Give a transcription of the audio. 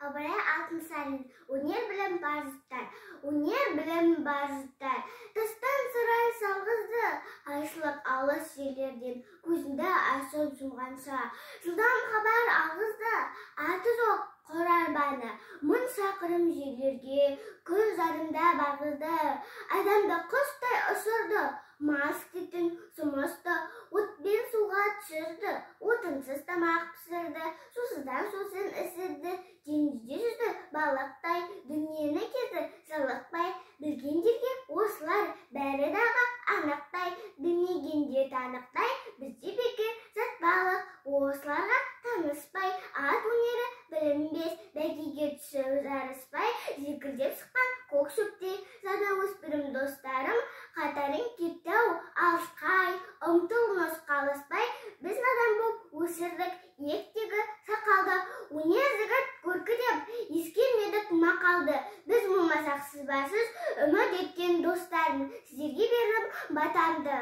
Абырай Алтынсарин, өнер білім бар жұрттар, өнер білім бар жұрттар. Тастан сырай салғызды, айшылық алыс жерлерден, көзімді ашып жұмғанша. Жылдам хабар алғызды, аты жоқ Қорарбаны, мың шақырым жерлерге, көз жарымда бағызды. Адамды құстай ұшырды, мас кетін сұмысты, отпен суға түсірді, отынсыз тамақ пісірді, сусыздан сусын ісірді, теңізде жүзді балықтай, дүниені кезді жалықпай, білгендерге осылар бәрі дағы анықтай, білмегенде танықтай, бізде бекер зат балық, осыларға таныспай, ат өнері білінбес, бәйгеге түсіп жарыспай, зекілдеп шыққан көк шөптей, зада өспірім достарым, қатарың кетті-ау, алысқай, ұмтылмас қалыспай, біз надан боп өсірдік, ектегі сақалды, өнер жігіт көркі деп, ескермедік мақалды, біз болмасақ сіз барсыз, үміт еткен достарым, сіздерге беріп батамды.